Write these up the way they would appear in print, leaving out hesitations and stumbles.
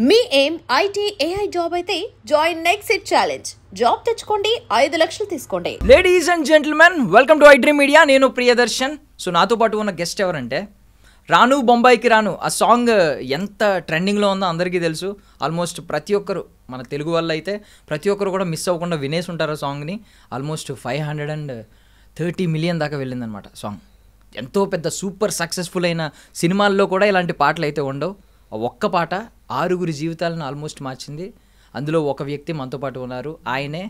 మీ ఏం IT AI job అయితే join next it challenge. Job తెచ్చుకోండి, 5 లక్షలు తీసుకోండి. Ladies and gentlemen, welcome to iDream Media. నేను ప్రియదర్శన్. సో నాతో పాటు ఉన్న గెస్ట్ ఎవరంటే రాను బొంబాయికి రాను. ఆ సాంగ్ ఎంత ట్రెండింగ్లో ఉందో అందరికీ తెలుసు. ఆల్మోస్ట్ ప్రతి ఒక్కరు, మన తెలుగు వాళ్ళు అయితే ప్రతి ఒక్కరు కూడా మిస్ అవ్వకుండా వినేసి ఉంటారు ఆ సాంగ్ని. ఆల్మోస్ట్ 530 మిలియన్ దాకా వెళ్ళిందనమాట సాంగ్. ఎంతో పెద్ద సూపర్ సక్సెస్ఫుల్ అయిన సినిమాల్లో కూడా ఇలాంటి పాటలు అయితే ఉండవు. ఒక్క పాట 6 జీవితాలను ఆల్మోస్ట్ మార్చింది. అందులో ఒక వ్యక్తి మనతో పాటు ఉన్నారు. ఆయనే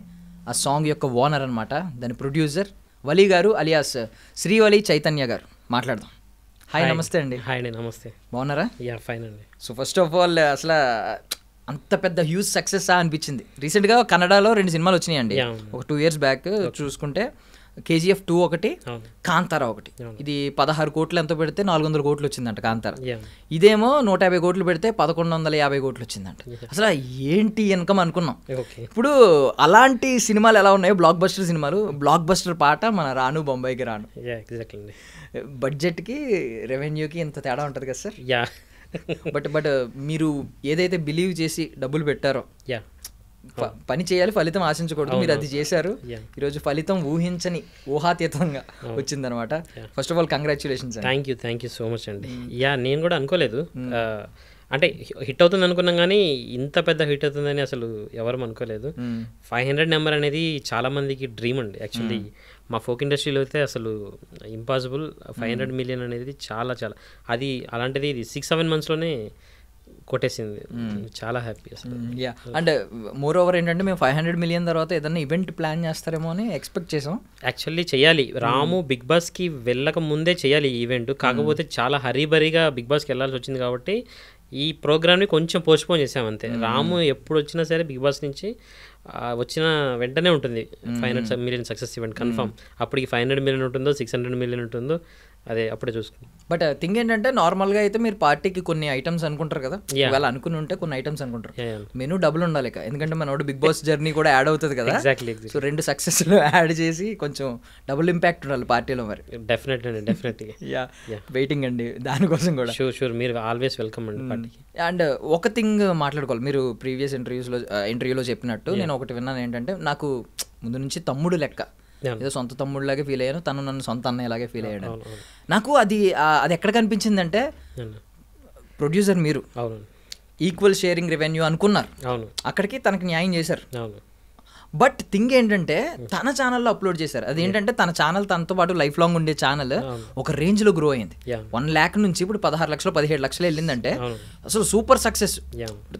ఆ సాంగ్ యొక్క ఓనర్ అనమాట. దాని ప్రొడ్యూసర్ వలి గారు అలియాస్ శ్రీవలి చైతన్య గారు. మాట్లాడదాం. హాయ్, నమస్తే అండి. హాయ్ అండి, నమస్తే. బాగున్నారా? యా, ఫైన్ అండి. సో ఫస్ట్ ఆఫ్ ఆల్, అసలు అంత పెద్ద హ్యూజ్ సక్సెస్ అనిపించింది. రీసెంట్గా కన్నడలో 2 సినిమాలు వచ్చినాయండి. ఒక 2 years బ్యాక్ చూసుకుంటే KGF 2 ఒకటి, కాంతారా ఒకటి. ఇది 16 కోట్లు ఎంతో పెడితే 400 కోట్లు వచ్చిందంట కాంతారా. ఇదేమో 150 కోట్లు పెడితే 1150 కోట్లు వచ్చిందంట. అసలు ఏంటి ఇన్కమ్ అనుకున్నాం. ఇప్పుడు అలాంటి సినిమాలు ఎలా ఉన్నాయో, బ్లాక్ బస్టర్ సినిమాలు, బ్లాక్ బస్టర్ పాట మన రాను బొంబాయికి రాను. బడ్జెట్కి రెవెన్యూకి ఇంత తేడా ఉంటుంది కదా సార్. యా. బట్ మీరు ఏదైతే బిలీవ్ చేసి డబ్బులు పెట్టారో, పని చేయాలి, ఫలితం ఆశించకూడదు, మీరు అది చేశారు. ఈరోజు ఫలితం ఊహాతీతంగా వచ్చిందనమాట. First of all congratulations. Thank you so much అండి. యా, నేను కూడా అనుకోలేదు. అంటే హిట్ అవుతుంది అనుకున్నాం, కానీ ఇంత పెద్ద హిట్ అవుతుందని అసలు ఎవరు అనుకోలేదు. 500 నెంబర్ అనేది చాలా మందికి డ్రీమ్ అండి. యాక్చువల్లీ మా ఫోక్ ఇండస్ట్రీలో అయితే అసలు ఇంపాసిబుల్. 500 మిలియన్ అనేది చాలా చాలా, అది అలాంటిది ఇది 6-7 monthsలోనే కొట్టేసింది. చాలా హ్యాపీ అసలు. యా, అండ్ మోర్ ఓవర్ ఏంటంటే మేము 500 మిలియన్ తర్వాత ఏదైనా ఈవెంట్ ప్లాన్ చేస్తారేమో అని ఎక్స్పెక్ట్ చేసాం. యాక్చువల్లీ చేయాలి, రాము బిగ్ బాస్కి వెళ్ళక ముందే చేయాలి ఈ ఈవెంట్. కాకపోతే చాలా హరీబరీగా బిగ్ బాస్కి వెళ్ళాల్సి వచ్చింది కాబట్టి ఈ ప్రోగ్రామ్ని కొంచెం పోస్ట్పోన్ చేసాం అంతే. రాము ఎప్పుడు వచ్చినా సరే బిగ్ బాస్ నుంచి వచ్చిన వెంటనే ఉంటుంది 500 మిలియన్ సక్సెస్ ఈవెంట్ కన్ఫర్మ్. అప్పటికి 500 మిలియన్ ఉంటుందో 600 మిలియన్ ఉంటుందో అదే అప్పుడే చూసుకుంటాం. బట్ థింగ్ ఏంటంటే నార్మల్గా అయితే మీరు పార్టీకి కొన్ని ఐటమ్స్ అనుకుంటారు కదా, ఇవాళ అనుకుని ఉంటే కొన్ని ఐటమ్స్ అనుకుంటారు. మెనూ డబుల్ ఉండాలి, ఎందుకంటే మనోడు బిగ్ బాస్ జర్నీ కూడా యాడ్ అవుతుంది కదా. ఎగ్జాక్ట్లీ. సో 2 సక్సెస్లు యాడ్ చేసి కొంచెం డబుల్ ఇంపాక్ట్ ఉండాలి పార్టీలో. మరి డెఫినెట్లీ. యా, వెయిటింగ్ అండి దానికోసం కూడా. షూర్ మీరు ఆల్వేస్ వెల్కమ్ అండి పార్టీకి. అండ్ ఒక థింగ్ మాట్లాడుకోవాలి, మీరు ప్రీవియస్ ఇంటర్వ్యూలో చెప్పినట్టు నేను ఒకటి విన్నాను. ఏంటంటే నాకు ముందు నుంచి తమ్ముడు లెక్క, ఏదో సొంత తమ్ముడిలాగే ఫీల్ అయ్యాను, తను నన్ను సొంత అన్నయ్యలాగే ఫీల్ అయ్యాడు. నాకు అది ఎక్కడ కనిపించిందంటే, ప్రొడ్యూసర్ మీరు ఈక్వల్ షేరింగ్ రెవెన్యూ అనుకున్నారు, అక్కడికి తనకి న్యాయం చేశారు. బట్ థింగ్ ఏంటంటే తన ఛానల్లో అప్లోడ్ చేశారు. అదేంటంటే తన ఛానల్ తనతో పాటు లైఫ్ లాంగ్ ఉండే ఛానల్ ఒక రేంజ్లో గ్రో అయింది. 1 lakh నుంచి ఇప్పుడు 16 లక్షలు 17 లక్షలు వెళ్ళిందంటే అసలు సూపర్ సక్సెస్.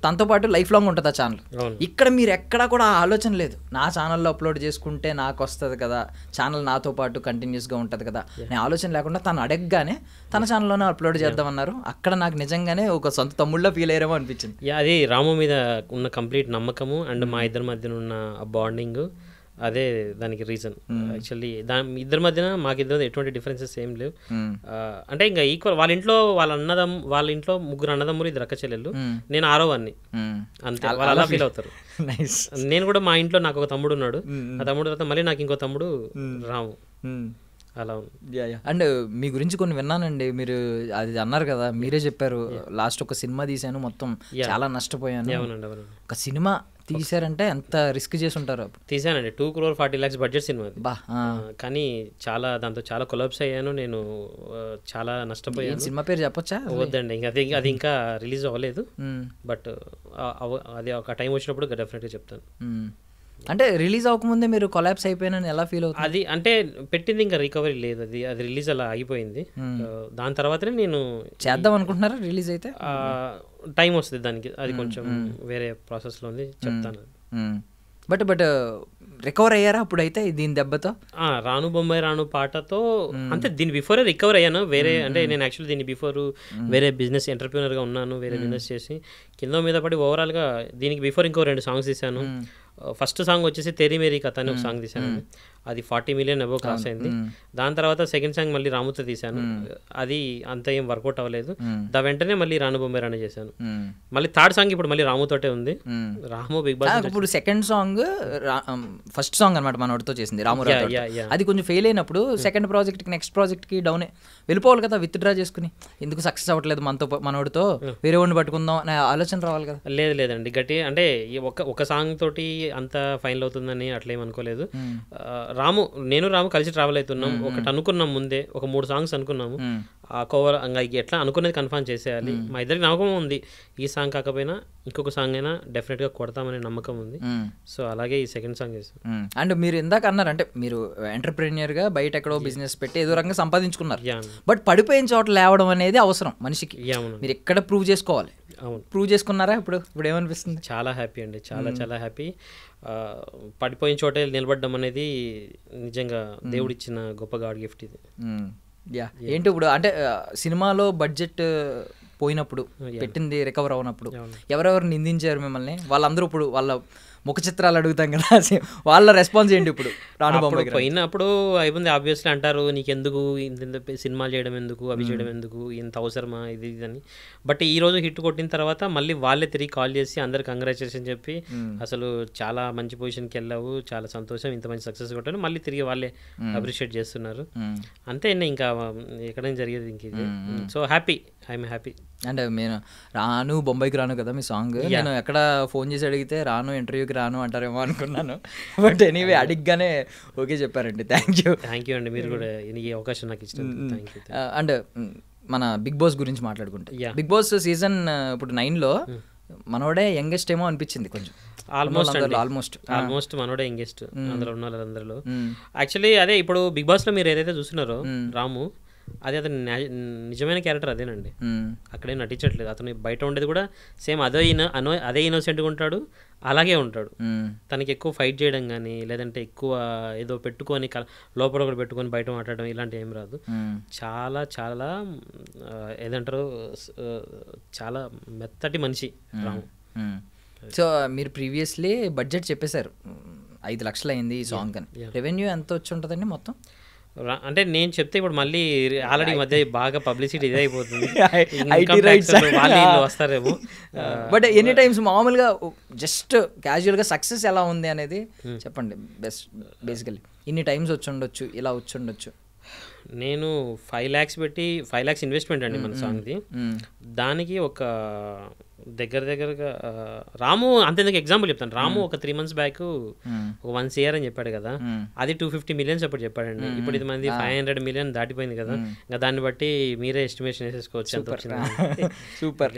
తనతో పాటు లైఫ్ లాంగ్ ఉంటుంది ఆ ఛానల్. ఇక్కడ మీరు ఎక్కడా కూడా ఆలోచన లేదు, నా ఛానల్లో అప్లోడ్ చేసుకుంటే నాకు వస్తుంది కదా, ఛానల్ నాతో పాటు కంటిన్యూస్గా ఉంటుంది కదా, నేను ఆలోచన లేకుండా తను అడగగానే తన ఛానల్లోనే అప్లోడ్ చేద్దామన్నారు. అక్కడ నాకు నిజంగానే ఒక సొంత తమ్ముళ్ళ ఫీల్ అయ్యారేమో అనిపించింది. అది రాము మీద ఉన్న కంప్లీట్ నమ్మకము అండ్ మా ఇద్దరి మధ్యన ఉన్న బాండింగ్, అదే దానికి రీజన్. యాక్చువల్లీ ఇద్దరి మధ్యన మాకిద్దరు ఎటువంటి డిఫరెన్సెస్ ఏం లేవు. అంటే ఇంకా ఈక్వల్. వాళ్ళ ఇంట్లో 3 అన్నదమ్ములు 2 అక్క చెల్లెళ్ళు, నేను 6వ వాడిని అంతే. వాళ్ళు అలా ఫీల్ అవుతారు. నేను కూడా మా ఇంట్లో నాకు ఒక తమ్ముడు ఉన్నాడు, ఆ తమ్ముడు తర్వాత మళ్ళీ నాకు ఇంకో తమ్ముడు రాము. అలా ఉంది. అండ్ మీ గురించి కొన్ని విన్నానండి, మీరు అది అన్నారు కదా, మీరే చెప్పారు లాస్ట్ ఒక సినిమా తీసాను మొత్తం చాలా నష్టపోయాను. ఒక సినిమా తీసారంటే ఎంత రిస్క్ చేసి ఉంటారు. తీసానండి, 2.40 crore బడ్జెట్ సినిమా బా, కానీ దాంతో చాలా కొలాప్స్ అయ్యాను నేను, చాలా నష్టపోయాను. సినిమా పేరు చెప్పొచ్చా? వద్దండి, ఇంకా అది ఇంకా రిలీజ్ అవ్వలేదు. బట్ అది ఒక టైం వచ్చినప్పుడు డెఫినెట్గా చెప్తాను. అంటే రిలీజ్ అవ్వకముందే మీరు కొలాప్స్ అయిపోయినని ఎలా ఫీల్ అవుతుంది? అది అంటే పెట్టింది ఇంకా రికవరీ లేదు, అది రిలీజ్ అలా ఆగిపోయింది. దాని తర్వాతనే నేను చేద్దాం అనుకుంటున్నారా? రిలీజ్ అయితే టైం వస్తుంది దానికి, అది కొంచెం వేరే ప్రాసెస్లో ఉంది, చెప్తాను. బట్ రికవర్ అయ్యారా అప్పుడైతే దీని దెబ్బతో? రాను బొంబాయి రాను పాటతో అంటే దీని బిఫోరే రికవర్ అయ్యాను. వేరే అంటే నేను యాక్చువల్లీ దీని బిఫోర్ వేరే బిజినెస్ ఎంటర్ప్రీనర్గా ఉన్నాను, వేరే బిజినెస్ చేసి కింద మీద పడి ఓవరాల్గా దీనికి బిఫోర్ ఇంకో 2 songs తీశాను. ఫస్ట్ సాంగ్ వచ్చేసి తెరీ మేరీ కథ అని ఒక సాంగ్ తీశాను. అది 40 million అబోవ్ క్రాస్ అయింది. దాని తర్వాత సెకండ్ సాంగ్ మళ్ళీ రాముతో తీశాను, అది అంత ఏం వర్కౌట్ అవ్వలేదు. వెంటనే మళ్ళీ రాను బొమ్మే రాను చేశాను. మళ్ళీ థర్డ్ సాంగ్ ఇప్పుడు మళ్ళీ రాముతోటే ఉంది. రాము బిగ్ బాస్ ఇప్పుడు సెకండ్ సాంగ్ ఫస్ట్ సాంగ్ అనమాట మనోడితో చేసింది రాము. అది కొంచెం ఫెయిల్ అయినప్పుడు సెకండ్ ప్రాజెక్ట్ కి నెక్స్ట్ ప్రాజెక్ట్ కి డౌన్ వెళ్ళిపోవాలి కదా, విత్ డ్రా చేసుకుని ఎందుకు సక్సెస్ అవ్వట్లేదు మనోడితో వేరే వాడిని పట్టుకుందాం అనే ఆలోచన రావాలి కదా. లేదండి, గట్టి అంటే ఒక సాంగ్ తోటి అంత ఫైనల్ అవుతుందని అట్లేం అనుకోలేదు. నేను రాము కలిసి ట్రావెల్ అవుతున్నాం. ఒకటి అనుకున్నాం ముందే, ఒక 3 songs అనుకున్నాము. ఆ కవర్ ఎట్లా అనుకున్నది కన్ఫర్మ్ చేసేయాలి. మా ఇద్దరికి నమ్మకం ఉంది, ఈ సాంగ్ కాకపోయినా ఇంకొక సాంగ్ అయినా డెఫినెట్గా కొడతామనే నమ్మకం ఉంది. సో అలాగే ఈ సెకండ్ సాంగ్ చేసాం. అండ్ మీరు ఇందాక అన్నారు అంటే మీరు ఎంటర్ప్రెన్యూర్గా బయట ఎక్కడో బిజినెస్ పెట్టి ఏదో రకంగా సంపాదించుకున్నారు. బట్ పడిపోయిన చోట లేవడం అనేది అవసరం మనిషికి. మీరు ఎక్కడ ప్రూవ్ చేసుకోవాలి. ప్రూవ్ చేసుకున్నారా? ఇప్పుడు ఏమనిపిస్తుంది? చాలా హ్యాపీ అండి, చాలా హ్యాపీ. పడిపోయిన చోటే నిలబడడం అనేది నిజంగా దేవుడిచ్చిన గొప్ప గాడ్ గిఫ్ట్ ఇది. ఏంటి ఇప్పుడు అంటే సినిమాలో బడ్జెట్ పోయినప్పుడు పెట్టింది రికవర్ అవునప్పుడు ఎవరెవరు నిందించారు మిమ్మల్ని? వాళ్ళందరూ ఇప్పుడు వాళ్ళ ముఖ చిత్రాలు అడుగుతాం కదా, వాళ్ళ రెస్పాన్స్ ఏంటి ఇప్పుడు? పోయినప్పుడు అయిపోయింది ఆబ్వియస్లీ అంటారు, నీకెందుకు ఇంత సినిమాలు చేయడం ఎందుకు, అవి చేయడం ఎందుకు, ఇంత అవసరమా ఇది అని. బట్ ఈ రోజు హిట్ కొట్టిన తర్వాత మళ్ళీ వాళ్ళే తిరిగి కాల్ చేసి అందరు కంగ్రాచులేషన్ చెప్పి అసలు చాలా మంచి పొజిషన్కి వెళ్ళావు, చాలా సంతోషం, ఇంత మంచి సక్సెస్ కొట్టాను, మళ్ళీ తిరిగి వాళ్ళే అప్రిషియేట్ చేస్తున్నారు. అంతే ఇంకా ఎక్కడైనా జరిగేది ఇంక ఇది. So happy, I'm happy. అంటే నేను రాను బొంబాయికి రాను కదా మీ సాంగ్, నేను ఎక్కడ ఫోన్ చేసి అడిగితే రాను ఇంటర్వ్యూకి రాను అంటారేమో అనుకున్నాను. బట్ ఎనీవే అడిగ్గానే ఓకే చెప్పారండి. థ్యాంక్ యూ అండి, మీరు కూడా ఈ అవకాశం నాకు ఇష్టం. అండ్ మన బిగ్ బాస్ గురించి మాట్లాడుకుంటే, బిగ్ బాస్ సీజన్ ఇప్పుడు 9లో మనోడే యంగెస్ట్ ఏమో అనిపించింది కొంచెం. ఆల్మోస్ట్ మనోడే యంగెస్ట్ అందులో ఉన్న వాళ్ళందరిలో. యాక్చువల్లీ అదే ఇప్పుడు బిగ్ బాస్లో మీరు ఏదైతే చూస్తున్నారో రాము, అది అతని నిజమైన క్యారెక్టర్ అదేనండి. అక్కడే నటించట్లేదు. అతను బయట ఉండేది కూడా సేమ్ అదే ఇన్నోసెంట్గా ఉంటాడు, అలాగే ఉంటాడు. తనకి ఎక్కువ ఫైట్ చేయడం కానీ లేదంటే ఎక్కువ ఏదో పెట్టుకొని లోపల ఒకటి పెట్టుకొని బయట మాట్లాడడం ఇలాంటివి ఏం రాదు. చాలా చాలా ఏదంటారు చాలా మెత్తటి మనిషి రాము. సో మీరు ప్రీవియస్లీ బడ్జెట్ చెప్పేశారు 5 లక్షలు అయింది ఈ సాంగ్ అని. రెవెన్యూ ఎంత వచ్చి ఉంటుందండి మొత్తం? అంటే నేను చెప్తే ఇప్పుడు మళ్ళీ ఆల్రెడీ మధ్య బాగా పబ్లిసిటీ ఇదే అయిపోతుంది, వస్తారేమో. బట్ ఎనీ టైమ్స్ మామూలుగా జస్ట్ క్యాజువల్గా సక్సెస్ ఎలా ఉంది అనేది చెప్పండి. బేసికలీ ఇన్ని టైమ్స్ వచ్చి ఉండొచ్చు, ఇలా వచ్చి ఉండొచ్చు. నేను 5 lakhs పెట్టి 5 lakhs ఇన్వెస్ట్మెంట్ అండి మన సాంగ్ది. దానికి ఒక దగ్గరగా రాము అంతేందుకు ఎగ్జాంపుల్ చెప్తాను. రాము ఒక 3 months బ్యాక్ ఒక 1 year అని చెప్పాడు కదా, అది 250 million అప్పుడు చెప్పాడండి. ఇప్పుడు ఇది మంది 500 million దాటిపోయింది కదా, ఇంకా దాన్ని బట్టి మీరే ఎస్టిమేషన్ వేసేసుకోవచ్చు ఎంత వచ్చింది. సూపర్,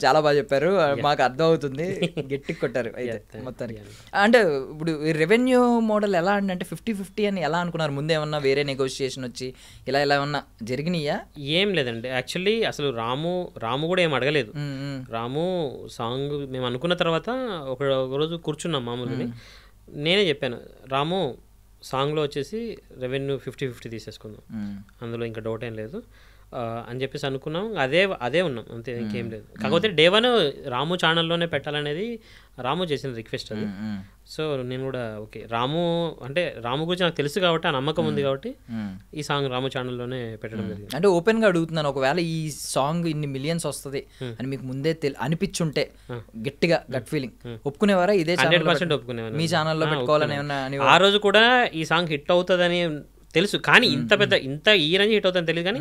చాలా బాగా చెప్పారు, మాకు అర్థం అవుతుంది. గట్టికి కొట్టారు అయితే మొత్తానికి. అంటే ఇప్పుడు రెవెన్యూ మోడల్ ఎలా అంటే 50-50 అని ఎలా అనుకున్నారు ముందు? ఏమన్నా వేరే నెగోషియేషన్ వచ్చి ఇలా ఏమన్నా జరిగినాయా? ఏం లేదండి, యాక్చువల్లీ అసలు రాము కూడా ఏం అడగలేదు. రాము సాంగ్ మేము అనుకున్న తర్వాత ఒక రోజు కూర్చున్నాం మామూలుగా, నేనే చెప్పాను రాము సాంగ్లో వచ్చేసి రెవెన్యూ 50-50 తీసేసుకుందాం, అందులో ఇంకా డౌట్ ఏం లేదు అని చెప్పేసి అనుకున్నాం. అదే ఉన్నాం అంతే, ఇంకేం లేదు. కాకపోతే డే 1 రాము ఛానల్లోనే పెట్టాలనేది రాము చేసిన రిక్వెస్ట్ అది. సో నేను కూడా ఓకే, రాము గురించి నాకు తెలుసు కాబట్టి ఆ నమ్మకం ఉంది కాబట్టి ఈ సాంగ్ రాము ఛానల్లోనే పెట్టడం జరిగింది. అంటే ఓపెన్గా అడుగుతున్నాను, ఒకవేళ ఈ సాంగ్ ఇన్ని మిలియన్స్ వస్తుంది అని మీకు ముందే అనిపించుంటే గట్టిగా గట్ ఫీలింగ్ ఒప్పుకునేవారా? ఇదే 100% ఒప్పుకునేవారు. మీ ఛానల్లో పెట్టుకోవాలని ఆ రోజు కూడా ఈ సాంగ్ హిట్ అవుతుందని తెలుసు, కానీ ఇంత ఈ రేంజ్ హిట్ అవుతుందని తెలియదు, కానీ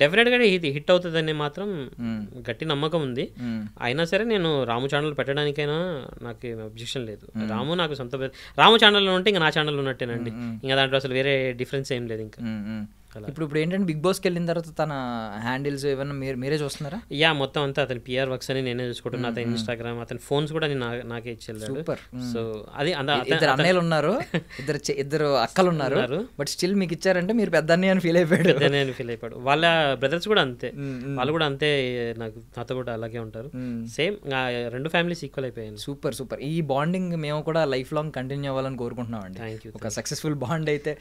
డెఫినెట్గా హిట్ అవుతుందని మాత్రం గట్టి నమ్మకం ఉంది. అయినా సరే నేను రాము ఛానల్ పెట్టడానికైనా నాకు అబ్జెక్షన్ లేదు. రాము నాకు రాము ఛానల్లో ఉంటే ఇంకా నా ఛానల్ ఉన్నట్టేనండి, ఇంకా దాంట్లో అసలు వేరే డిఫరెన్స్ ఏం లేదు. ఇంకా ఇప్పుడు ఏంటంటే బిగ్ బాస్కి వెళ్ళిన తర్వాత తన హ్యాండిల్స్ ఏమన్నా మీరే చూస్తున్నారా? మొత్తం అంతా అతని పిఆర్ వర్క్స్ అని నేనే చూసుకుంటున్నా. అతని ఇన్స్టాగ్రామ్, అతని ఫోన్స్ కూడా నాకే ఇచ్చేది. సూపర్. సో అది ఇద్దరు అన్నయ్యలు ఉన్నారు, ఇద్దరు అక్కలు ఉన్నారు, బట్ స్టిల్ మీకు ఇచ్చారంటే మీరు పెద్ద అన్నయ్య అని ఫీల్ అయిపోయాడు. వాళ్ళ బ్రదర్స్ కూడా అంతే, వాళ్ళు కూడా అంతే, నాతో కూడా అలాగే ఉంటారు. సేమ్ 2 ఫ్యామిలీస్ ఈక్వల్ అయిపోయాయి. సూపర్. ఈ బాండింగ్ మేము కూడా లైఫ్ లాంగ్ కంటిన్యూ అవ్వాలని కోరుకుంటున్నాం అండి. ఒక సక్సెస్ఫుల్ బాండ్ అయితే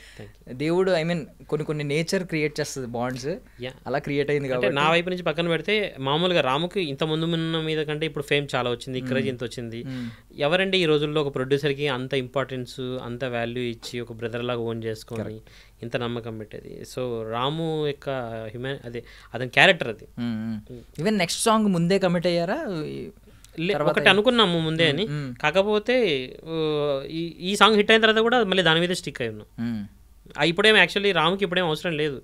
దేవుడు కొన్ని నేచర్ క్రియేట్ చేస్తుంది బాండ్స్, అలా క్రియేట్ అయింది కాబట్టి. నా వైపు నుంచి పక్కన పెడితే మామూలుగా రాముకి ఇంత ముందు ఉన్న మీద కంటే ఇప్పుడు ఫేమ్ చాలా వచ్చింది, క్రేజ్ ఇంత వచ్చింది. ఎవరండి ఈ రోజుల్లో ఒక ప్రొడ్యూసర్కి అంత ఇంపార్టెన్స్ అంత వాల్యూ ఇచ్చి ఒక బ్రదర్ లాగా ఓన్ చేసుకొని ఇంత నమ్మకం పెట్టేది? సో రాము యొక్క అదే అతని క్యారెక్టర్ అది. ఈవెన్ నెక్స్ట్ సాంగ్ ముందే కమిట్ అయ్యారా? ఒకటి అనుకున్నాము ముందే అని, కాకపోతే ఈ సాంగ్ హిట్ అయిన తర్వాత కూడా మళ్ళీ దాని మీద స్టిక్ అయి ఉన్నాం. ఇప్పుడేమో యాక్చువల్లీ రాముకి ఇప్పుడేం అవసరం లేదు.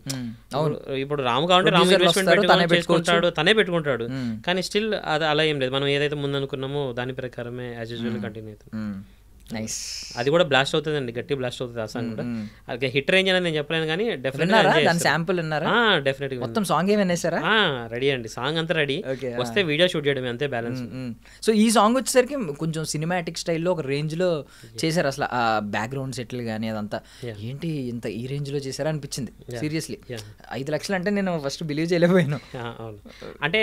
ఇప్పుడు రాము కావాలంటే రాము ఇన్వెస్ట్మెంట్ చేసుకుంటాడు, తనే పెట్టుకుంటాడు. కానీ స్టిల్ అది అలా ఏం లేదు, మనం ఏదైతే ముందు అనుకున్నామో దాని ప్రకారమే యాజ్ యూజువల్ కంటిన్యూ అవుతుంది. అది కూడా బ్లాస్ట్ అవుతుంది అండి, గట్టి బ్లాస్ట్ అవుతుంది ఆ సాంగ్ కూడా. అది హిట్ రేంజ్ అనేది నేను చెప్పలేను కానీ డెఫినెట్ మొత్తం సాంగ్ ఏమనేసారా? రెడీ అండి, సాంగ్ అంతా రెడీ, వస్తే వీడియో షూట్ చేయడం అంతే బ్యాలెన్స్. సో ఈ సాంగ్ వచ్చేసరికి కొంచెం సినిమాటిక్ స్టైల్లో ఒక రేంజ్ లో చేశారు. అసలు ఆ బ్యాక్గ్రౌండ్ సెటిల్ కానీ అదంతా ఏంటి ఇంత ఈ రేంజ్ లో చేశారా అనిపించింది సీరియస్లీ. 5 లక్షలు అంటే నేను ఫస్ట్ బిలీవ్ చేయలేకపోయాను. అవును, అంటే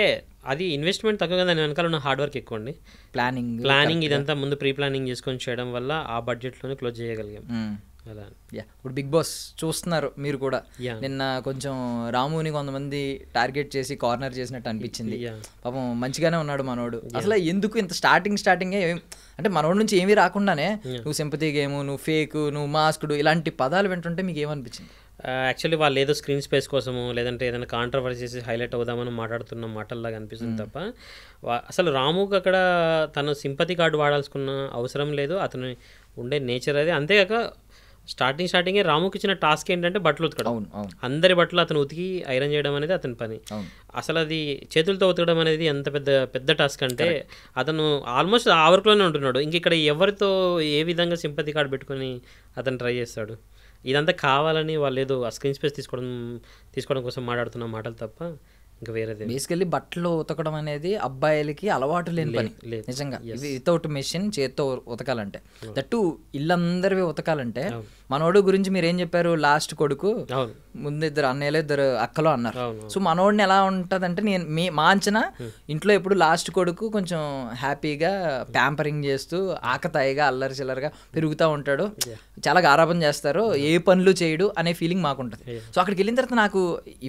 అది ఇన్వెస్ట్మెంట్ తక్కువ కదా, దాని వెనకాల ఉన్న హార్డ్ వర్క్ ఎక్కువ అండి. ప్లానింగ్ ఇదంతా ముందు ప్రీ ప్లానింగ్ చేసుకొని చేయడం వల్ల ఆ బడ్జెట్లోనే క్లోజ్ చేయగలిగాం. అలా ఇప్పుడు బిగ్ బాస్ చూస్తున్నారు మీరు కూడా. నిన్న కొంచెం రాముని కొంతమంది టార్గెట్ చేసి కార్నర్ చేసినట్టు అనిపించింది. పాపం మంచిగానే ఉన్నాడు మనోడు. అసలు ఎందుకు ఇంత స్టార్టింగే అంటే మనోడి నుంచి ఏమీ రాకుండానే నువ్వు సింపతి గేమ్, నువ్వు ఫేక్, నువ్వు మాస్కుడు ఇలాంటి పదాలు వింటుంటే మీకు ఏమనిపించింది? యాక్చువల్లీ వాళ్ళు ఏదో స్క్రీన్ స్పేస్ కోసము లేదంటే ఏదైనా కాంట్రవర్సీస్ హైలైట్ అవుదామని మాట్లాడుతున్న మాటల్లాగా అనిపిస్తుంది తప్ప అసలు రాముకి అక్కడ తను సింపతి కార్డు వాడాల్సుకున్న అవసరం లేదు. అతను ఉండే నేచర్ అది. అంతేకాక స్టార్టింగే రాముకి ఇచ్చిన టాస్క్ ఏంటంటే బట్టలు ఉతకడం. అందరి బట్టలు అతను ఉతికి ఐరన్ చేయడం అనేది అతని పని. అసలు అది చేతులతో ఉతకడం అనేది ఎంత పెద్ద టాస్క్ అంటే అతను ఆల్మోస్ట్ ఆ వర్క్లోనే ఉంటున్నాడు. ఇంక ఇక్కడ ఎవరితో ఏ విధంగా సింపతి కార్డు పెట్టుకొని అతను ట్రై చేస్తాడు? ఇదంతా కావాలని వాళ్ళు ఏదో ఆ స్క్రీన్ స్పేస్ తీసుకోవడం కోసం మాట్లాడుతున్న మాటలు తప్ప ఇంకా వేరేది. బేసికల్లీ బట్టలు ఉతకడం అనేది అబ్బాయిలకి అలవాటు లేని పని నిజంగా. ఇది వితౌట్ మెషిన్ చేత్తో ఉతకాలంటే, దట్టు ఇల్లందరివి ఉతకాలంటే. మనోడు గురించి మీరు ఏం చెప్పారు? లాస్ట్ కొడుకు, ముందు 2 అన్నయ్యలు 2 అక్కలు అన్నారు. సో మనోడిని ఎలా ఉంటుందంటే, మా అంచనా ఇంట్లో ఎప్పుడు లాస్ట్ కొడుకు కొంచెం హ్యాపీగా ప్యాంపరింగ్ చేస్తూ ఆకతాయిగా అల్లరి చిల్లరగా పెరుగుతూ ఉంటాడు, చాలా గారాబం చేస్తారు, ఏ పనులు చేయడు అనే ఫీలింగ్ మాకుంటుంది. సో అక్కడికి వెళ్ళిన తర్వాత నాకు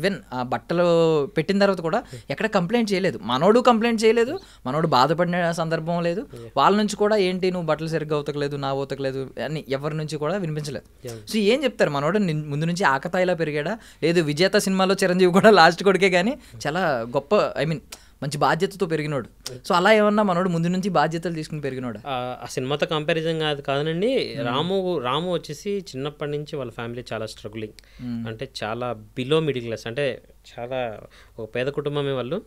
ఈవెన్ ఆ బట్టలు పెట్టిన తర్వాత కూడా ఎక్కడ కంప్లైంట్ చేయలేదు, మనోడు కంప్లైంట్ చేయలేదు, మనోడు బాధపడిన సందర్భం లేదు. వాళ్ళ నుంచి కూడా ఏంటి నువ్వు బట్టలు సరిగ్గా ఉతకలేదు, నా ఉతకలేదు అని ఎవరి నుంచి కూడా వినిపించలేదు. సో ఏం చెప్తారు? మనోడు ముందు నుంచి ఆకతాయిలా పెరిగాడా? లేదు విజేత సినిమాలో చిరంజీవి కూడా లాస్ట్ కొడుకే కానీ చాలా గొప్ప మంచి బాధ్యతతో పెరిగినోడు. సో అలా ఏమన్నా మనోడు ముందు నుంచి బాధ్యతలు తీసుకుని పెరిగినోడు? ఆ సినిమాతో కంపారిజన్ కాదనండి. రాము వచ్చేసి చిన్నప్పటి నుంచి వాళ్ళ ఫ్యామిలీ చాలా స్ట్రగులింగ్, అంటే చాలా బిలో మిడిల్ క్లాస్, అంటే చాలా ఒక పేద కుటుంబమే వాళ్ళు.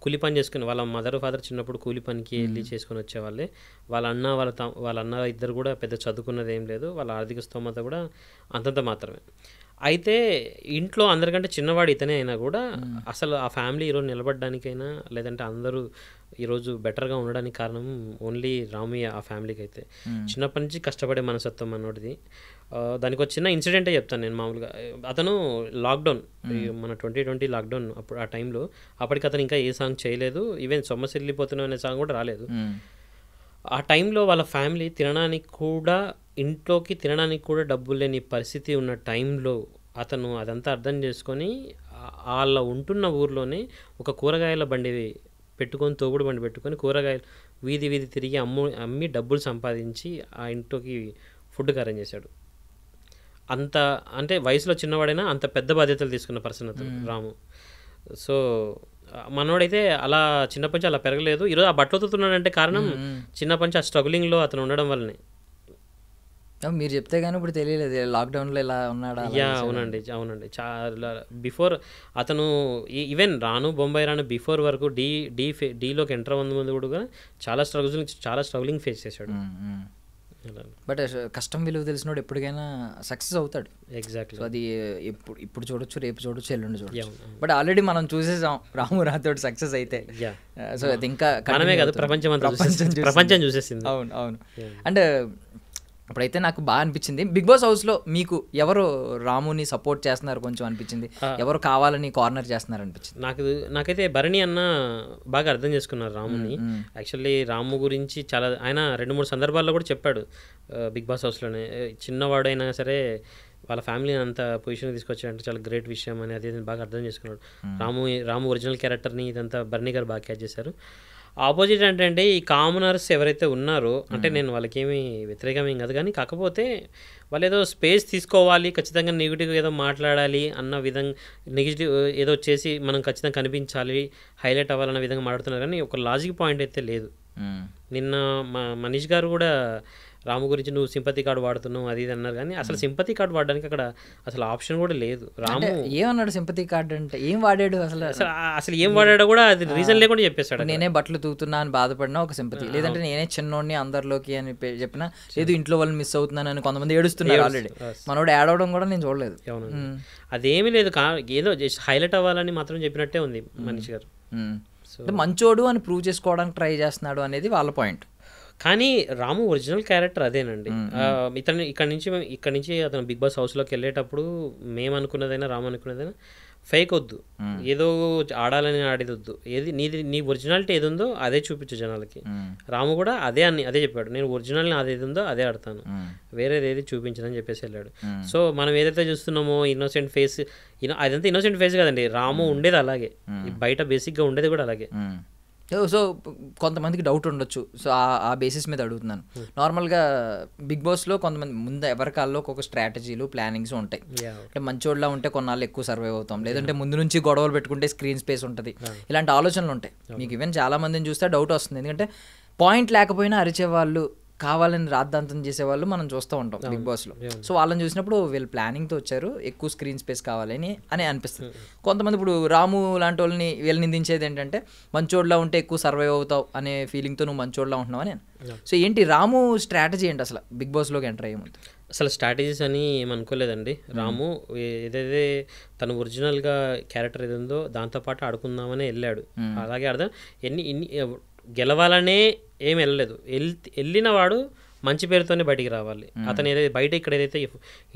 కూలి పని చేసుకుని వాళ్ళ మదర్ ఫాదర్ చిన్నప్పుడు కూలి పనికి వెళ్ళి చేసుకుని వచ్చేవాళ్ళే. వాళ్ళ అన్న ఇద్దరు కూడా పెద్ద చదువుకున్నది ఏం లేదు, వాళ్ళ ఆర్థిక స్తోమత కూడా అంతంత మాత్రమే. అయితే ఇంట్లో అందరికంటే చిన్నవాడు ఇతనే అయినా కూడా అసలు ఆ ఫ్యామిలీ ఈరోజు నిలబడడానికైనా లేదంటే అందరూ ఈరోజు బెటర్గా ఉండడానికి కారణం ఓన్లీ రామయ్య. ఆ ఫ్యామిలీకి అయితే చిన్నప్పటి నుంచి కష్టపడే మనసత్వం అన్నోటిది. దానికి ఒక చిన్న ఇన్సిడెంటే చెప్తాను నేను. మామూలుగా అతను లాక్డౌన్, మన 2020 లాక్డౌన్ అప్పుడు ఆ టైంలో, అప్పటికి అతను ఇంకా ఏ సాంగ్ చేయలేదు, ఈవెన్ సొమ్మసిల్లిపోతున్నాం అనే సాంగ్ కూడా రాలేదు. ఆ టైంలో వాళ్ళ ఫ్యామిలీ ఇంట్లోకి తినడానికి కూడా డబ్బులు లేని పరిస్థితి ఉన్న టైంలో అతను అదంతా అర్థం చేసుకొని వాళ్ళ ఉంటున్న ఊర్లోనే ఒక కూరగాయల బండి పెట్టుకొని, తోగుడు బండి పెట్టుకొని కూరగాయలు వీధి తిరిగి అమ్మి డబ్బులు సంపాదించి ఆ ఇంట్లోకి ఫుడ్కి అరేంజ్ చేశాడు. అంత అంటే వయసులో చిన్నవాడైనా అంత పెద్ద బాధ్యతలు తీసుకున్న పర్సన్ అతను రాము. సో మనోడైతే అలా చిన్నప్పటి నుంచి అలా పెరగలేదు. ఈరోజు ఆ బట్టలు ఉతుకుతున్నాడంటే కారణం చిన్నప్పటి నుంచి ఆ స్ట్రగులింగ్లో అతను ఉండడం వల్లనే. మీరు చెప్తే కానీ ఇప్పుడు తెలియలేదు లాక్డౌన్లో ఇలా ఉన్నాడా? అవునండి చాలా బిఫోర్ అతను ఈవెన్ బొంబాయి రాను బిఫోర్ వరకు డీలోకి ఎంటర్ అవ్వక ముందు కూడా చాలా స్ట్రగులింగ్ ఫేస్ చేశాడు. బట్ కష్టం విలువ తెలిసినోడు ఎప్పటికైనా సక్సెస్ అవుతాడు. ఎగ్జాక్ట్లీ. అది ఇప్పుడు చూడొచ్చు, రేపు చూడొచ్చు, ఎల్లుండి చూడొచ్చు. బట్ ఆల్రెడీ మనం చూసేసాం రాము రాథోడ్ సక్సెస్ అయితే. సో అది ఇంకా మనమే కాదు, ప్రపంచం చూసేసింది. అవును. అండ్ అప్పుడైతే నాకు బాగా అనిపించింది, బిగ్ బాస్ హౌస్లో మీకు ఎవరు రాముని సపోర్ట్ చేస్తున్నారు కొంచెం అనిపించింది, ఎవరు కావాలని కార్నర్ చేస్తున్నారు అనిపించింది. నాకైతే భరణి అన్న బాగా అర్థం చేసుకున్నారు రాముని. యాక్చువల్లీ రాము గురించి ఆయన 2-3 సందర్భాల్లో కూడా చెప్పాడు బిగ్ బాస్ హౌస్లోనే. చిన్నవాడైనా సరే వాళ్ళ ఫ్యామిలీని అంత పొజిషన్ తీసుకొచ్చాడంటే చాలా గ్రేట్ విషయం అని అది బాగా అర్థం చేసుకున్నాడు. రాము ఒరిజినల్ క్యారెక్టర్ని ఇదంతా బర్నీ గారు బాగా క్యాచ్ చేశారు. ఆపోజిట్ అంటే ఈ కామనర్స్ ఎవరైతే ఉన్నారో అంటే నేను వాళ్ళకేమీ వ్యతిరేకమేం కాదు, కానీ కాకపోతే వాళ్ళు ఏదో స్పేస్ తీసుకోవాలి, ఖచ్చితంగా నెగిటివ్ ఏదో మాట్లాడాలి అన్న విధంగా, నెగిటివ్ ఏదో చేసి మనం ఖచ్చితంగా కనిపించాలి, హైలైట్ అవ్వాలన్న విధంగా మాట్లాడుతున్నారు, కానీ ఒక లాజిక్ పాయింట్ అయితే లేదు. నిన్న మనీష్ గారు కూడా రాము గురించి నువ్వు సింపతి కార్డు వాడుతున్నావు అది ఇది అన్నారు, కానీ అసలు సింపతి కార్డు వాడడానికి అక్కడ అసలు ఆప్షన్ కూడా లేదు. రాము ఏమన్నాడు సింపతి కార్డు అంటే, ఏం వాడాడు అసలు ఏం వాడాడో కూడా అది రీజన్ లేకుండా చెప్పేస్తాడు. నేనే బట్టలు తూగుతున్నా అని బాధపడినా ఒక సింపతి, లేదంటే నేనే చిన్నోడిని అందరిలోకి అని చెప్పినా, లేదు ఇంట్లో వాళ్ళు మిస్ అవుతున్నాను అని కొంతమంది ఏడుస్తున్నారు ఆల్రెడీ. మనోడు యాడ్ అవడం కూడా నేను చూడలేదు. అదేమీ లేదు, ఏదో జస్ట్ హైలైట్ అవ్వాలని మాత్రం చెప్పినట్టే ఉంది మనీష్ గారు. మంచోడు అని ప్రూవ్ చేసుకోవడానికి ట్రై చేస్తున్నాడు అనేది వాళ్ళ పాయింట్. కానీ రాము ఒరిజినల్ క్యారెక్టర్ అదేనండి. ఇతను ఇక్కడ నుంచి అతను బిగ్ బాస్ హౌస్లోకి వెళ్ళేటప్పుడు మేము అనుకున్నదైనా రాము అనుకున్నదైనా ఫేక్ వద్దు, ఏదో ఆడాలని ఆడేది వద్దు, నీ ఒరిజినాలిటీ ఏది ఉందో అదే చూపించు జనాలకి. రాము కూడా అదే చెప్పాడు, నేను ఒరిజినల్ అదేది ఉందో అదే ఆడతాను, వేరేది ఏది చూపించదని చెప్పేసి వెళ్ళాడు. సో మనం ఏదైతే చూస్తున్నామో ఇన్నోసెంట్ ఫేస్, అదంతా ఇన్నోసెంట్ ఫేస్ కదండి, రాము ఉండేది అలాగే, బయట బేసిక్గా ఉండేది కూడా అలాగే. సో కొంతమందికి డౌట్ ఉండొచ్చు, సో ఆ బేసిస్ మీద అడుగుతున్నాను. నార్మల్గా బిగ్ బాస్లో కొంతమంది ముందు ఎవరి కాల్లో ఒక స్ట్రాటజీలు ప్లానింగ్స్ ఉంటాయి. అంటే మంచోళ్ళ ఉంటే కొన్నాళ్ళు ఎక్కువ సర్వైవ్ అవుతాం, లేదంటే ముందు నుంచి గొడవలు పెట్టుకుంటే స్క్రీన్ స్పేస్ ఉంటుంది, ఇలాంటి ఆలోచనలు ఉంటాయి. మీకు ఈవెన్ చాలా మందిని చూస్తే డౌట్ వస్తుంది, ఎందుకంటే పాయింట్ లేకపోయినా అరిచేవాళ్ళు, కావాలని రాద్ధాంతం చేసేవాళ్ళు మనం చూస్తూ ఉంటాం బిగ్ బాస్లో. సో వాళ్ళని చూసినప్పుడు వీళ్ళు ప్లానింగ్తో వచ్చారు, ఎక్కువ స్క్రీన్ స్పేస్ కావాలని అనిపిస్తుంది. కొంతమంది ఇప్పుడు రాము లాంటి వాళ్ళని వీళ్ళు నిందించేది ఏంటంటే, మంచోడ్లా ఉంటే ఎక్కువ సర్వైవ్ అవుతావు అనే ఫీలింగ్తో నువ్వు మంచోడ్లా ఉంటున్నావు అని. సో ఏంటి రాము స్ట్రాటజీ ఏంటి అసలు బిగ్ బాస్లోకి ఎంటర్ అయ్యే ముందు? అసలు స్ట్రాటజీస్ అని ఏమనుకోలేదండి. రాము ఏదైతే తను ఒరిజినల్గా క్యారెక్టర్ ఏది ఉందో దాంతోపాటు ఆడుకుందామని వెళ్ళాడు. అలాగే అర్థం ఇన్ని గెలవాలనే ఏం వెళ్ళలేదు, వెళ్ళిన వాడు మంచి పేరుతోనే బయటికి రావాలి. అతను ఏదైతే బయట ఇక్కడ ఏదైతే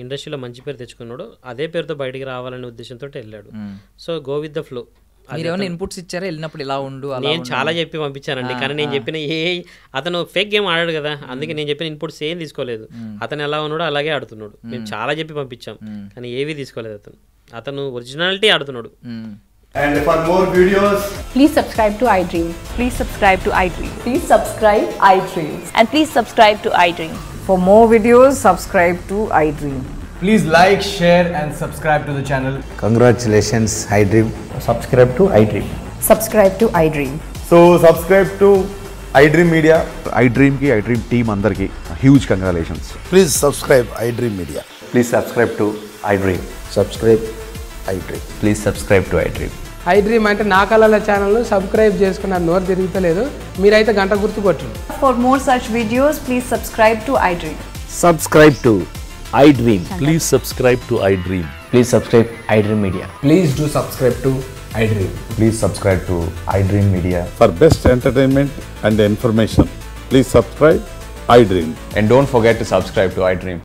ఇండస్ట్రీలో మంచి పేరు తెచ్చుకున్నాడో అదే పేరుతో బయటికి రావాలనే ఉద్దేశంతో వెళ్ళాడు. So go with the flow. మీరేమైనా ఇన్పుట్స్ ఇచ్చారా వెళ్ళినప్పుడు ఇలా ఉండు? నేను చాలా చెప్పి పంపించానండి, కానీ నేను చెప్పిన అతను ఫేక్ గేమ్ ఆడాడు కదా, అందుకే నేను చెప్పిన ఇన్పుట్స్ ఏం తీసుకోలేదు. అతను ఎలా ఉన్నాడో అలాగే ఆడుతున్నాడు. మేము చాలా చెప్పి పంపించాం, కానీ ఏవి తీసుకోలేదు. అతను ఒరిజినాలిటీ ఆడుతున్నాడు. And for more videos, please subscribe to iDream. Please subscribe to iDream. Please subscribe iDream. And please subscribe to iDream. For more videos, subscribe to iDream. please like, share and subscribe to the channel. Congratulations, iDream. Subscribe to iDream. Subscribe to iDream. So subscribe to iDream Media. iDream ki iDream team andarki huge congratulations. Please subscribe iDream Media. Please subscribe to iDream. Subscribe iDream. Please subscribe to iDream. iDream అంటే నా కళల channel subscribe చేసుకున్న నోరు తిరుగుతలేదు, మీరైతే గంట గుర్తు కొట్టండి. For more such videos, please subscribe to iDream. Subscribe to iDream. Please subscribe to iDream. Please subscribe iDream Media. Please do subscribe to iDream. Please subscribe to iDream Media. For best entertainment and information, please subscribe iDream. And don't forget to subscribe to iDream.